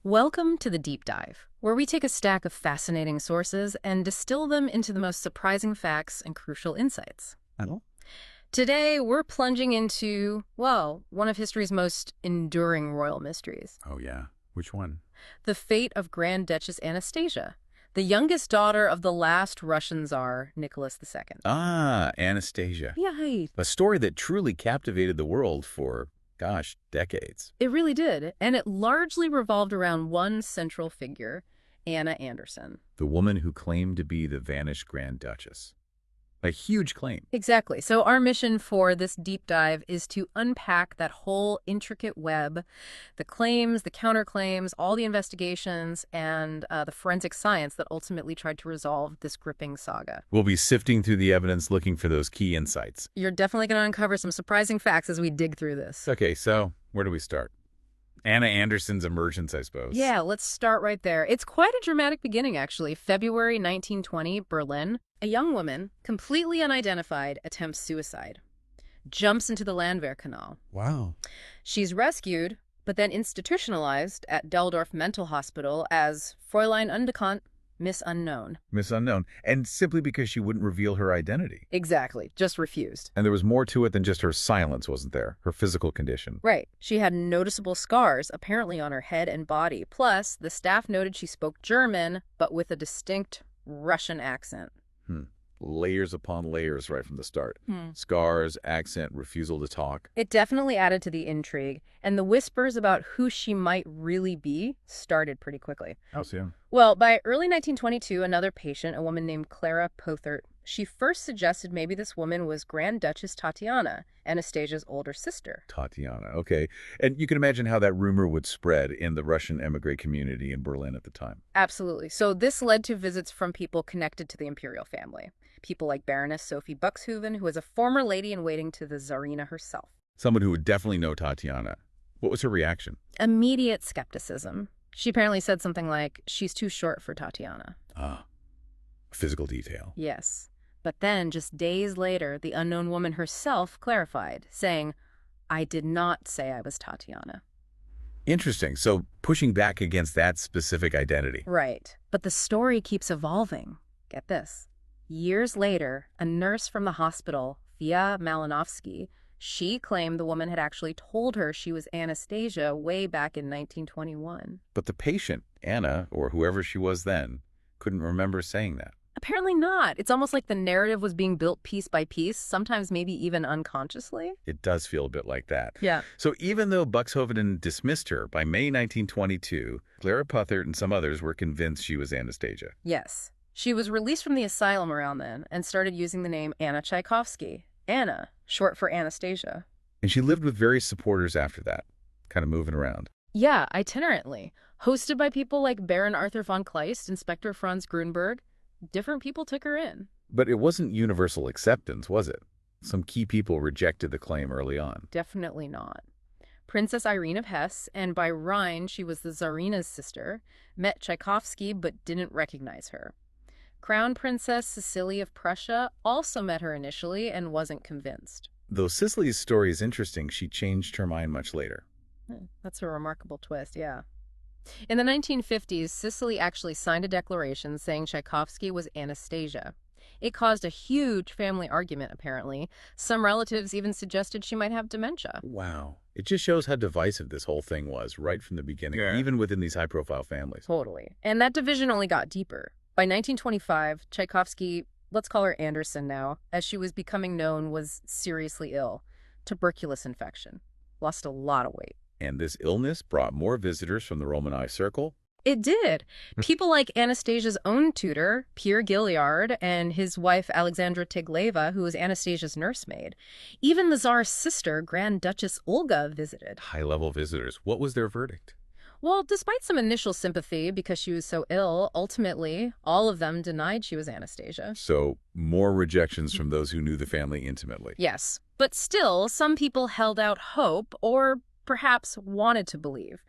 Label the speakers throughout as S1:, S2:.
S1: Welcome to the Deep Dive, where we take a stack of fascinating sources and distill them into the most surprising facts and crucial insights.
S2: Oh,
S1: Today, we're plunging into, well, one of history's most enduring royal mysteries,
S2: oh yeah. Which one?
S1: the fate of Grand Duchess Anastasia, the youngest daughter of the last Russian Tsar, Nicholas II.
S2: Ah, Anastasia.
S1: Yeah,
S2: A story that truly captivated the world for, gosh, decades.
S1: it really did, and it largely revolved around one central figure, Anna Anderson.
S2: The woman who claimed to be the vanished Grand Duchess. A huge claim.
S1: Exactly. So our mission for this deep dive is to unpack that whole intricate web, the claims, the counterclaims, all the investigations, and the forensic science that ultimately tried to resolve this gripping saga.
S2: We'll be sifting through the evidence looking for those key insights.
S1: You're definitely going to uncover some surprising facts as we dig through this.
S2: Okay, so where do we start? Anna Anderson's emergence, I suppose.
S1: Yeah, let's start right there. It's quite a dramatic beginning, actually. February 1920, Berlin. A young woman, completely unidentified, attempts suicide. Jumps into the Landwehr Canal.
S2: Wow.
S1: She's rescued, but then institutionalized at Deldorf Mental Hospital as Fräulein Unbekannt, Miss Unknown.
S2: Miss Unknown. And simply because she wouldn't reveal her identity.
S1: Exactly, just refused.
S2: And there was more to it than just her silence, wasn't there? Her physical condition.
S1: Right. She had noticeable scars, apparently on her head and body. Plus, the staff noted she spoke German, but with a distinct Russian accent.
S2: Layers upon layers right from the start. Scars, accent, refusal to talk.
S1: It definitely added to the intrigue, and the whispers about who she might really be started pretty quickly.
S2: How soon?
S1: Well, by early 1922, another patient, a woman named Clara Pothert, she first suggested maybe this woman was Grand Duchess Tatiana, Anastasia's older sister.
S2: Tatiana, okay. And you can imagine how that rumor would spread in the Russian emigre community in Berlin at the time.
S1: Absolutely. So this led to visits from people connected to the imperial family. People like Baroness Sophie Buxhoeven, who was a former lady-in-waiting to the Tsarina herself.
S2: Someone who would definitely know Tatiana. What was her reaction?
S1: Immediate skepticism. She apparently said something like, she's too short for Tatiana.
S2: Ah, physical detail.
S1: Yes. But then, just days later, the unknown woman herself clarified, saying, I did not say I was Tatiana.
S2: Interesting. So pushing back against that specific identity.
S1: Right. But the story keeps evolving. Get this. Years later, a nurse from the hospital, Fia Malinovsky, she claimed the woman had actually told her she was Anastasia way back in 1921.
S2: But the patient, Anna, or whoever she was then, couldn't remember saying that.
S1: Apparently not. It's almost like the narrative was being built piece by piece, sometimes maybe even unconsciously.
S2: It does feel a bit like that.
S1: Yeah.
S2: So even though Buxhoeven dismissed her, by May 1922, Clara Pothert and some others were convinced she was Anastasia.
S1: Yes. She was released from the asylum around then and started using the name Anna Tchaikovsky. Anna, short for Anastasia.
S2: And she lived with various supporters after that, kind of moving around.
S1: Yeah, itinerantly. Hosted by people like Baron Arthur von Kleist, Inspector Franz Grunberg. Different people took her in.
S2: But it wasn't universal acceptance, was it? Some key people rejected the claim early on.
S1: Definitely not. Princess Irene of Hesse, and by Rhine she was the Tsarina's sister, met Tchaikovsky but didn't recognize her. Crown Princess Cecily of Prussia also met her initially and wasn't convinced.
S2: Though Cicely's story is interesting, she changed her mind much later.
S1: That's a remarkable twist, yeah. In the 1950s, Cicely actually signed a declaration saying Tchaikovsky was Anastasia. It caused a huge family argument, apparently. Some relatives even suggested she might have dementia.
S2: Wow. It just shows how divisive this whole thing was right from the beginning, even within these high-profile families.
S1: Totally. And that division only got deeper. By 1925, Tchaikovsky, let's call her Anderson now, as she was becoming known, was seriously ill. Tuberculosis infection. Lost a lot of weight.
S2: And this illness brought more visitors from the Romanized circle.
S1: It did. People like Anastasia's own tutor, Pierre Gilliard, and his wife Alexandra Tigleva, who was Anastasia's nursemaid. Even the Tsar's sister, Grand Duchess Olga, visited.
S2: High-level visitors. What was their verdict?
S1: Well, despite some initial sympathy because she was so ill, ultimately, all of them denied she was Anastasia.
S2: So, more rejections from those who knew the family intimately.
S1: Yes. But still, some people held out hope, or perhaps wanted to believe.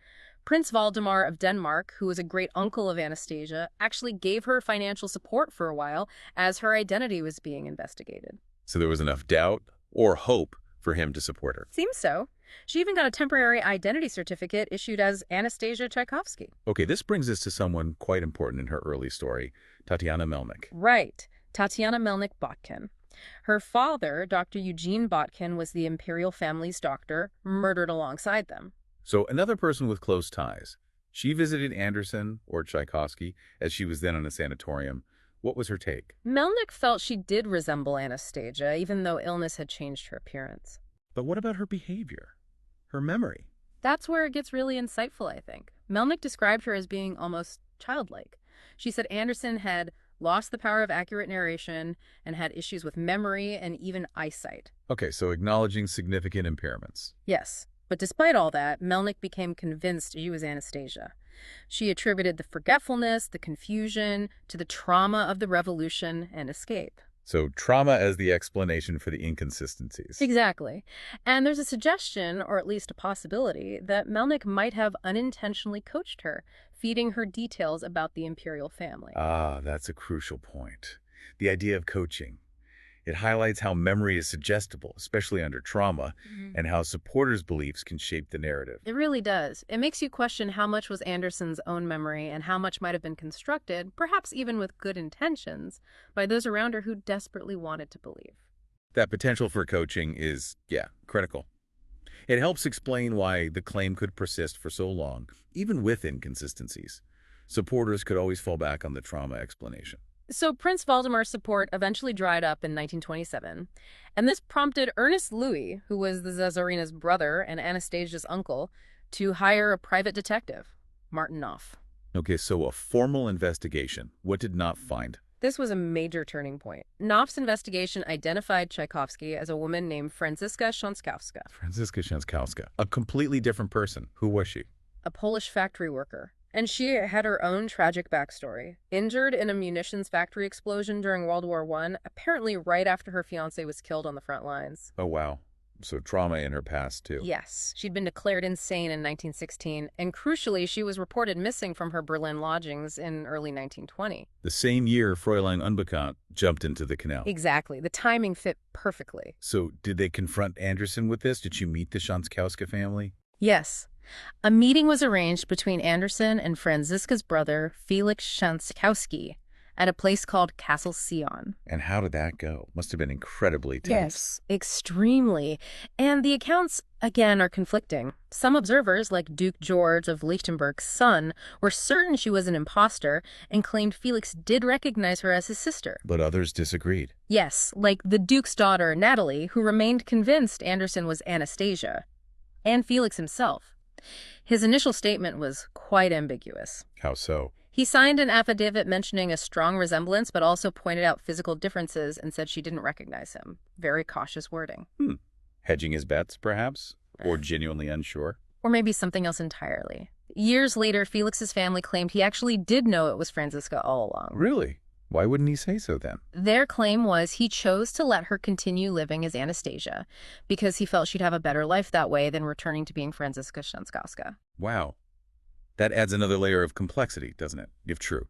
S1: Prince Valdemar of Denmark, who was a great-uncle of Anastasia, actually gave her financial support for a while as her identity was being investigated.
S2: So there was enough doubt or hope for him to support her.
S1: Seems so. She even got a temporary identity certificate issued as Anastasia Tchaikovsky.
S2: Okay, this brings us to someone quite important in her early story, Tatiana Melnik.
S1: Right, Tatiana Melnik-Botkin. Her father, Dr. Eugene Botkin, was the imperial family's doctor, murdered alongside them.
S2: So another person with close ties. She visited Anderson, or Tchaikovsky, as she was then in a sanatorium. What was her take?
S1: Melnik felt she did resemble Anastasia, even though illness had changed her appearance.
S2: But what about her behavior? Her memory?
S1: That's where it gets really insightful, I think. Melnik described her as being almost childlike. She said Anderson had lost the power of accurate narration and had issues with memory and even eyesight.
S2: Okay, so acknowledging significant impairments.
S1: Yes, but despite all that, Melnik became convinced she was Anastasia. She attributed the forgetfulness, the confusion, to the trauma of the revolution and escape.
S2: So trauma as the explanation for the inconsistencies.
S1: Exactly. And there's a suggestion, or at least a possibility, that Melnik might have unintentionally coached her, feeding her details about the imperial family.
S2: Ah, that's a crucial point. The idea of coaching. It highlights how memory is suggestible, especially under trauma, and how supporters' beliefs can shape the narrative.
S1: It really does. It makes you question how much was Anderson's own memory and how much might have been constructed, perhaps even with good intentions, by those around her who desperately wanted to believe.
S2: That potential for coaching is, critical. It helps explain why the claim could persist for so long, even with inconsistencies. Supporters could always fall back on the trauma explanation.
S1: So Prince Valdemar's support eventually dried up in 1927, and this prompted Ernest Louis, who was the Tsarina's brother and Anastasia's uncle, to hire a private detective, Martin Knopf.
S2: Okay, so a formal investigation. What did Knopf find?
S1: This was a major turning point. Knopf's investigation identified Tchaikovsky as a woman named Franziska Szankowska,
S2: Franziska Szankowska. A completely different person. Who was she?
S1: a Polish factory worker. And she had her own tragic backstory. Injured in a munitions factory explosion during World War I, apparently right after her fiancé was killed on the front lines.
S2: Oh, wow. So trauma in her past, too.
S1: Yes, she'd been declared insane in 1916, and crucially, she was reported missing from her Berlin lodgings in early 1920.
S2: The same year Fräulein Unbekannt jumped into the canal.
S1: Exactly. The timing fit perfectly.
S2: So did they confront Anderson with this? Did she meet the Szankowska family?
S1: Yes. A meeting was arranged between Anderson and Franziska's brother, Felix Szankowski, at a place called Castle Sion.
S2: And how did that go? Must have been incredibly tense.
S1: Yes, extremely. And the accounts, again, are conflicting. Some observers, like Duke George of Lichtenberg's son, were certain she was an imposter and claimed Felix did recognize her as his sister.
S2: But others disagreed.
S1: Yes, like the Duke's daughter, Natalie, who remained convinced Anderson was Anastasia, and Felix himself. His initial statement was quite ambiguous.
S2: How so?
S1: He signed an affidavit mentioning a strong resemblance, but also pointed out physical differences and said she didn't recognize him. Very cautious wording.
S2: Hedging his bets, perhaps? Or genuinely unsure?
S1: Or maybe something else entirely. Years later, Felix's family claimed he actually did know it was Franziska all along.
S2: Really? Why wouldn't he say so then?
S1: Their claim was he chose to let her continue living as Anastasia because he felt she'd have a better life that way than returning to being Franziska Szankowska.
S2: Wow. That adds another layer of complexity, doesn't it? If true.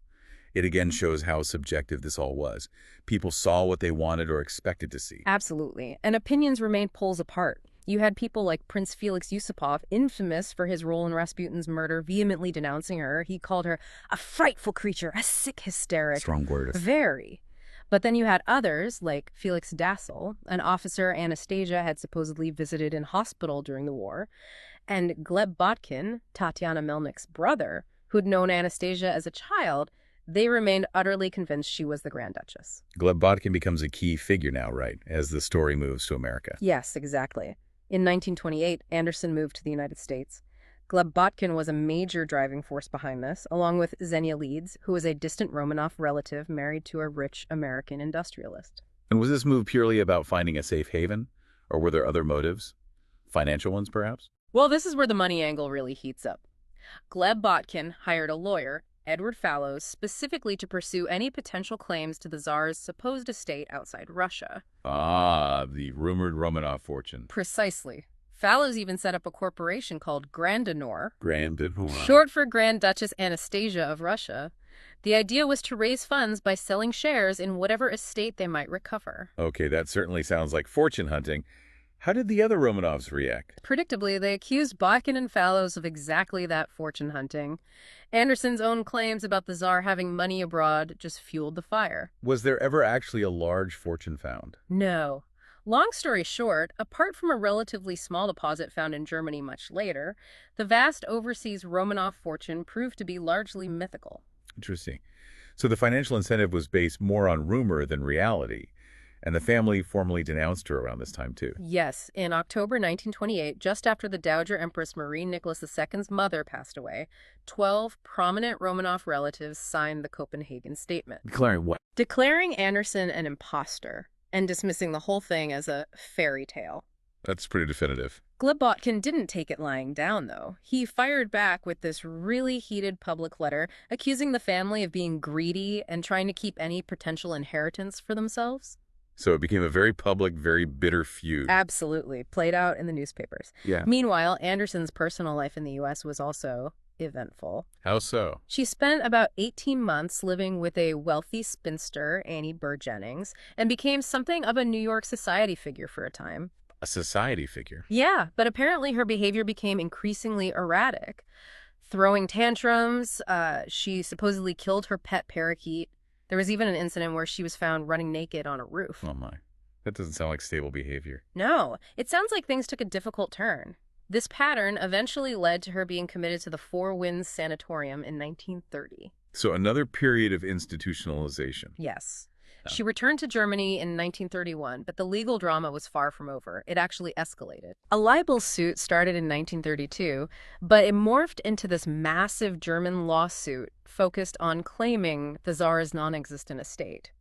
S2: It again shows how subjective this all was. People saw what they wanted or expected to see.
S1: Absolutely. And opinions remained poles apart. You had people like Prince Felix Yusupov, infamous for his role in Rasputin's murder, vehemently denouncing her. He called her a frightful creature, a sick hysteric.
S2: Strong word.
S1: Very. But then you had others, like Felix Dassel, an officer Anastasia had supposedly visited in hospital during the war, and Gleb Botkin, Tatiana Melnik's brother, who'd known Anastasia as a child. They remained utterly convinced she was the Grand Duchess.
S2: Gleb Botkin becomes a key figure now, right, as the story moves to America.
S1: Yes, exactly. In 1928, Anderson moved to the United States. Gleb Botkin was a major driving force behind this, along with Xenia Leeds, who was a distant Romanov relative married to a rich American industrialist.
S2: And was this move purely about finding a safe haven? Or were there other motives? Financial ones, perhaps?
S1: Well, this is where the money angle really heats up. Gleb Botkin hired a lawyer, Edward Fallows, specifically to pursue any potential claims to the Tsar's supposed estate outside Russia.
S2: Ah, the rumored Romanov fortune.
S1: Precisely. Fallows even set up a corporation called Grandonor,
S2: Grandonor.
S1: short for Grand Duchess Anastasia of Russia. The idea was to raise funds by selling shares in whatever estate they might recover.
S2: Okay, that certainly sounds like fortune hunting. How did the other Romanovs react?
S1: Predictably, they accused Botkin and Fallows of exactly that fortune hunting. Anderson's own claims about the Tsar having money abroad just fueled the fire.
S2: Was there ever actually a large fortune found?
S1: No. Long story short, apart from a relatively small deposit found in Germany much later, the vast overseas Romanov fortune proved to be largely mythical.
S2: Interesting. So the financial incentive was based more on rumor than reality, and the family formally denounced her around this time, too.
S1: Yes, in October 1928, just after the Dowager Empress Marie Nicholas II's mother passed away, 12 prominent Romanov relatives signed the Copenhagen Statement,
S2: Declaring what?
S1: declaring Anderson an imposter and dismissing the whole thing as a fairy tale.
S2: That's pretty definitive.
S1: Gleb Botkin didn't take it lying down, though. He fired back with this really heated public letter accusing the family of being greedy and trying to keep any potential inheritance for themselves.
S2: So it became a very public, very bitter feud.
S1: Absolutely. Played out in the newspapers.
S2: Yeah.
S1: Meanwhile, Anderson's personal life in the U.S. was also eventful.
S2: How so?
S1: She spent about 18 months living with a wealthy spinster, Annie Burr Jennings, and became something of a New York society figure for a time.
S2: A society figure.
S1: Yeah, but apparently her behavior became increasingly erratic. Throwing tantrums, she supposedly killed her pet parakeet. There was even an incident where she was found running naked on a roof.
S2: Oh, my. That doesn't sound like stable behavior.
S1: No, it sounds like things took a difficult turn. This pattern eventually led to her being committed to the Four Winds Sanatorium in 1930.
S2: So another period of institutionalization.
S1: Yes.
S2: Oh.
S1: She returned to Germany in 1931, but the legal drama was far from over. It actually escalated. A libel suit started in 1932, but it morphed into this massive German lawsuit focused on claiming the Tsar's non-existent estate.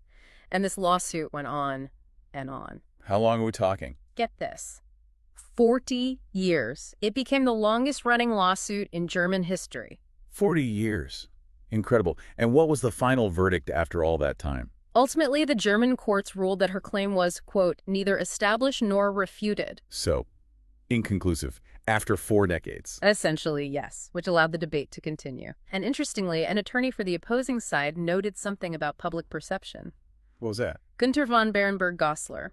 S1: And this lawsuit went on and on.
S2: How long are we talking?
S1: Get this. 40 years. It became the longest-running lawsuit in German history.
S2: 40 years. Incredible. And what was the final verdict after all that time?
S1: Ultimately, the German courts ruled that her claim was, quote, neither established nor refuted.
S2: So, inconclusive. After 4 decades.
S1: Essentially, yes, which allowed the debate to continue. And interestingly, an attorney for the opposing side noted something about public perception.
S2: What was that?
S1: Günter von Berenberg-Gossler.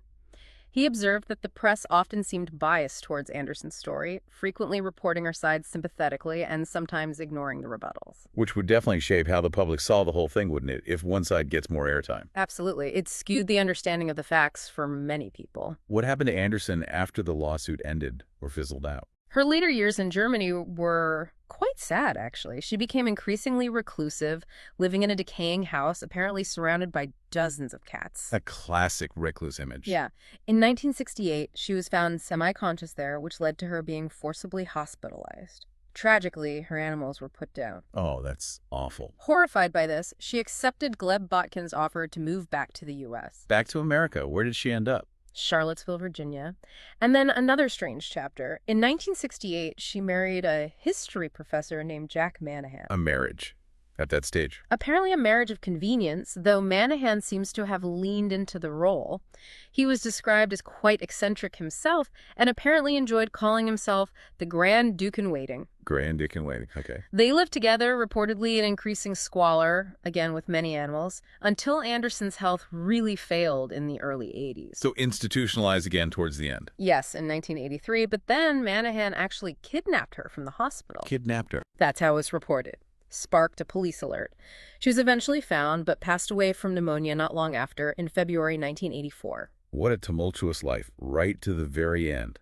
S1: He observed that the press often seemed biased towards Anderson's story, frequently reporting her side sympathetically and sometimes ignoring the rebuttals.
S2: Which would definitely shape how the public saw the whole thing, wouldn't it, if one side gets more airtime?
S1: Absolutely. It skewed the understanding of the facts for many people.
S2: What happened to Anderson after the lawsuit ended or fizzled out?
S1: Her later years in Germany were quite sad, actually. She became increasingly reclusive, living in a decaying house, apparently surrounded by dozens of cats.
S2: A classic recluse image.
S1: Yeah. In 1968, she was found semi-conscious there, which led to her being forcibly hospitalized. Tragically, her animals were put down.
S2: Oh, that's awful.
S1: Horrified by this, she accepted Gleb Botkin's offer to move back to the U.S.
S2: Back to America. Where did she end up?
S1: Charlottesville, Virginia. And then another strange chapter. In 1968, she married a history professor named Jack Manahan.
S2: A marriage. At that stage.
S1: Apparently a marriage of convenience, though Manahan seems to have leaned into the role. He was described as quite eccentric himself and apparently enjoyed calling himself the Grand Duke-in-Waiting.
S2: Grand Duke-in-Waiting, okay.
S1: They lived together, reportedly in increasing squalor, again with many animals, until Anderson's health really failed in the early 80s.
S2: So institutionalized again towards the end.
S1: Yes, in 1983, but then Manahan actually kidnapped her from the hospital.
S2: Kidnapped her.
S1: That's how it was reported. Sparked a police alert. She was eventually found, but passed away from pneumonia not long after, in February 1984.
S2: What a tumultuous life, right to the very end.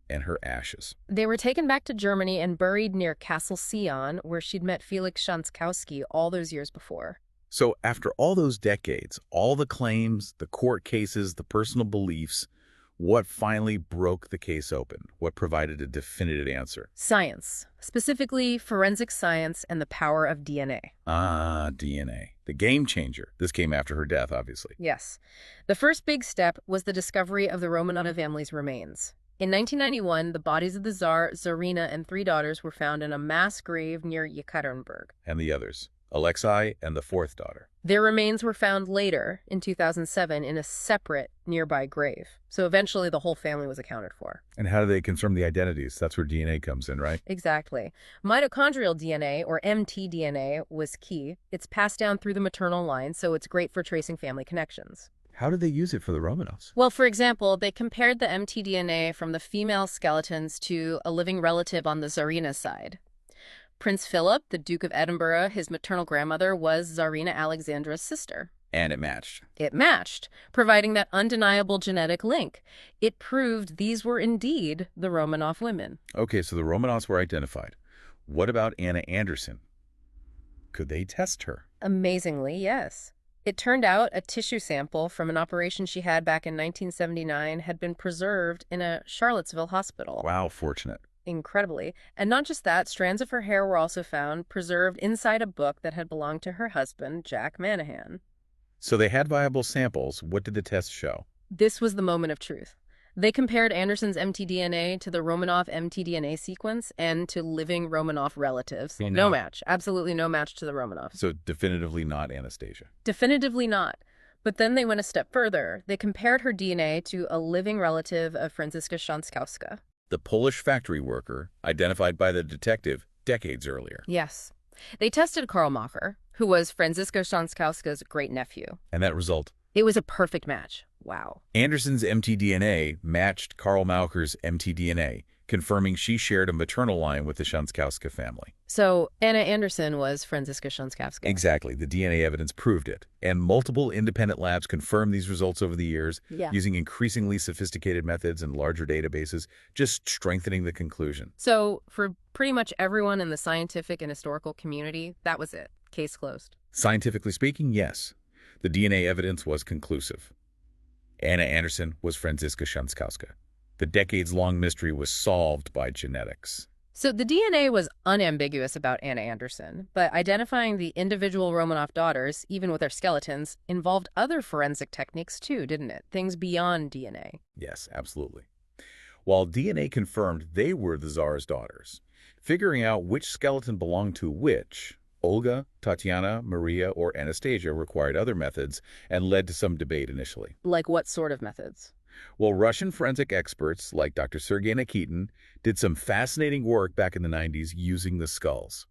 S2: And her ashes.
S1: They were taken back to Germany and buried near Castle Sion, where she'd met Felix Schanzkowski all those years before.
S2: So after all those decades, all the claims, the court cases, the personal beliefs, what finally broke the case open? What provided a definitive answer?
S1: Science, specifically forensic science and the power of DNA.
S2: Ah, DNA. The game changer. This came after her death, obviously.
S1: Yes. The first big step was the discovery of the Romanov family's remains. In 1991, the bodies of the Tsar, Tsarina, and 3 daughters were found in a mass grave near Yekaterinburg.
S2: And the others, Alexei and the 4th daughter.
S1: Their remains were found later, in 2007, in a separate nearby grave. So eventually the whole family was accounted for.
S2: And how do they confirm the identities? That's where DNA comes in, right?
S1: Exactly. Mitochondrial DNA, or mtDNA, was key. It's passed down through the maternal line, so it's great for tracing family connections.
S2: How did they use it for the Romanovs?
S1: Well, for example, they compared the mtDNA from the female skeletons to a living relative on the Tsarina's side. Prince Philip, the Duke of Edinburgh, his maternal grandmother, was Tsarina Alexandra's sister.
S2: And it matched.
S1: It matched, providing that undeniable genetic link. It proved these were indeed the Romanov women.
S2: Okay, so the Romanovs were identified. What about Anna Anderson? Could they test her?
S1: Amazingly, yes. It turned out a tissue sample from an operation she had back in 1979 had been preserved in a Charlottesville hospital.
S2: Wow, fortunate.
S1: Incredibly. And not just that, strands of her hair were also found preserved inside a book that had belonged to her husband, Jack Manahan.
S2: So they had viable samples. What did the test show?
S1: This was the moment of truth. They compared Anderson's mtDNA to the Romanov mtDNA sequence and to living Romanov relatives. No match. Absolutely no match to the Romanovs.
S2: So definitively not Anastasia.
S1: Definitively not. But then they went a step further. They compared her DNA to a living relative of Franziska Szankowska.
S2: The Polish factory worker identified by the detective decades earlier.
S1: Yes. They tested Karl Macher, who was Franziska Szankowska's great-nephew.
S2: And that result?
S1: It was a perfect match. Wow.
S2: Anderson's mtDNA matched Karl Macher's mtDNA, confirming she shared a maternal line with the Szankowska family.
S1: So Anna Anderson was Franziska Szankowska.
S2: Exactly. The DNA evidence proved it. And multiple independent labs confirmed these results over the years, using increasingly sophisticated methods and larger databases, just strengthening the conclusion.
S1: So for pretty much everyone in the scientific and historical community, that was it. Case closed.
S2: Scientifically speaking, yes. The DNA evidence was conclusive. Anna Anderson was Franziska Szankowska. The decades-long mystery was solved by genetics.
S1: So the DNA was unambiguous about Anna Anderson, but identifying the individual Romanov daughters, even with their skeletons, involved other forensic techniques too, didn't it? Things beyond DNA.
S2: Yes, absolutely. While DNA confirmed they were the Tsar's daughters, figuring out which skeleton belonged to which, Olga, Tatiana, Maria, or Anastasia, required other methods and led to some debate initially.
S1: Like what sort of methods?
S2: Well, Russian forensic experts like Dr. Sergei Nikitin did some fascinating work back in the 90s using the skulls.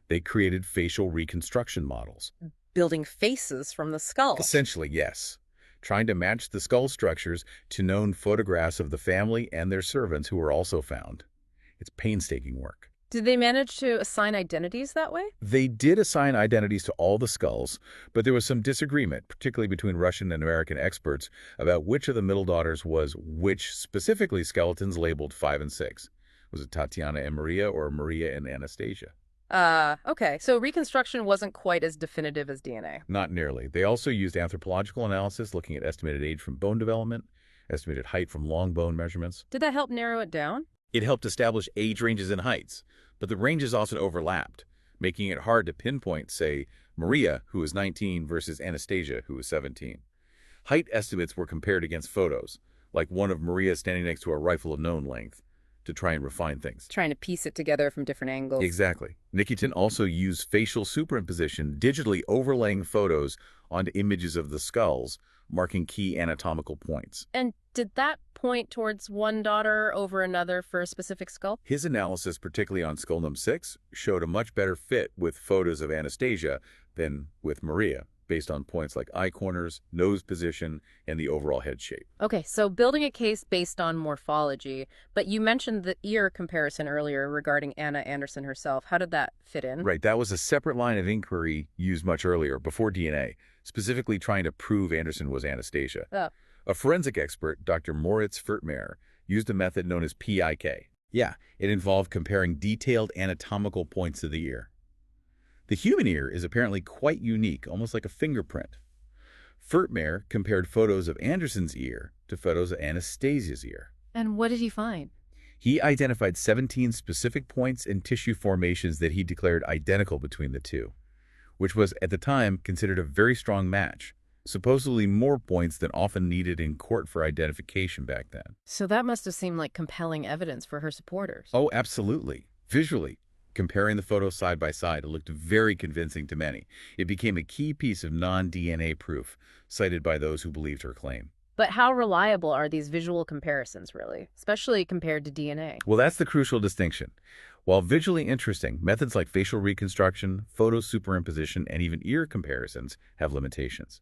S2: They created facial reconstruction models.
S1: Building faces from the skull.
S2: Essentially, yes. Trying to match the skull structures to known photographs of the family and their servants who were also found. It's painstaking work.
S1: Did they manage to assign identities that way?
S2: They did assign identities to all the skulls, but there was some disagreement, particularly between Russian and American experts, about which of the middle daughters was which, specifically skeletons labeled 5 and 6. Was it Tatiana and Maria or Maria and Anastasia?
S1: Okay. So reconstruction wasn't quite as definitive as DNA.
S2: Not nearly. They also used anthropological analysis, looking at estimated age from bone development, estimated height from long bone measurements.
S1: Did that help narrow it down?
S2: It helped establish age ranges and heights, but the ranges often overlapped, making it hard to pinpoint, say, Maria, who was 19, versus Anastasia, who was 17. Height estimates were compared against photos, like one of Maria standing next to a rifle of known length, to try and refine things.
S1: Trying to piece it together from different angles.
S2: Exactly. Nikitin also used facial superimposition, digitally overlaying photos onto images of the skulls, marking key anatomical points.
S1: And did that point towards one daughter over another for a specific skull?
S2: His analysis, particularly on skull num 6, showed a much better fit with photos of Anastasia than with Maria, based on points like eye corners, nose position, and the overall head shape.
S1: Okay, so building a case based on morphology, but you mentioned the ear comparison earlier regarding Anna Anderson herself. How did that fit in?
S2: Right, that was a separate line of inquiry used much earlier, before DNA, specifically trying to prove Anderson was Anastasia.
S1: Oh.
S2: A forensic expert, Dr. Moritz Furtmeyer, used a method known as PIK. Yeah, it involved comparing detailed anatomical points of the ear. The human ear is apparently quite unique, almost like a fingerprint. Furtmeyer compared photos of Anderson's ear to photos of Anastasia's ear.
S1: And what did he find?
S2: He identified 17 specific points and tissue formations that he declared identical between the two, which was, at the time, considered a very strong match, supposedly more points than often needed in court for identification back then.
S1: So that must have seemed like compelling evidence for her supporters.
S2: Oh, absolutely. Visually, comparing the photos side by side, it looked very convincing to many. It became a key piece of non-DNA proof, cited by those who believed her claim.
S1: But how reliable are these visual comparisons, really, especially compared to DNA?
S2: Well, that's the crucial distinction. While visually interesting, methods like facial reconstruction, photo superimposition, and even ear comparisons have limitations.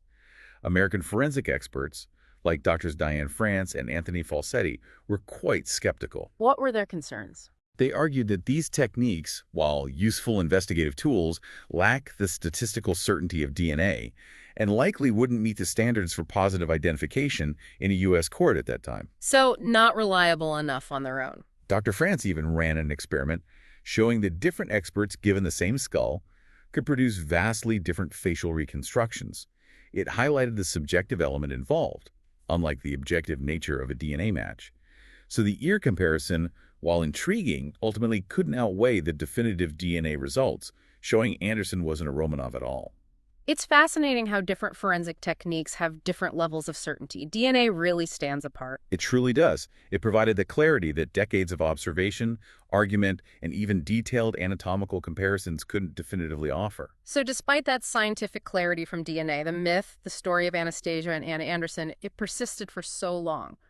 S2: American forensic experts, like Doctors Diane France and Anthony Falsetti, were quite skeptical.
S1: What were their concerns?
S2: They argued that these techniques, while useful investigative tools, lack the statistical certainty of DNA and likely wouldn't meet the standards for positive identification in a U.S. court at that time.
S1: So, not reliable enough on their own.
S2: Dr. France even ran an experiment showing that different experts given the same skull could produce vastly different facial reconstructions. It highlighted the subjective element involved, unlike the objective nature of a DNA match. So the ear comparison, while intriguing, ultimately couldn't outweigh the definitive DNA results, showing Anderson wasn't a Romanov at all.
S1: It's fascinating how different forensic techniques have different levels of certainty. DNA really stands apart.
S2: It truly does. It provided the clarity that decades of observation, argument, and even detailed anatomical comparisons couldn't definitively offer.
S1: So despite that scientific clarity from DNA, the myth, the story of Anastasia and Anna Anderson, it persisted for so long.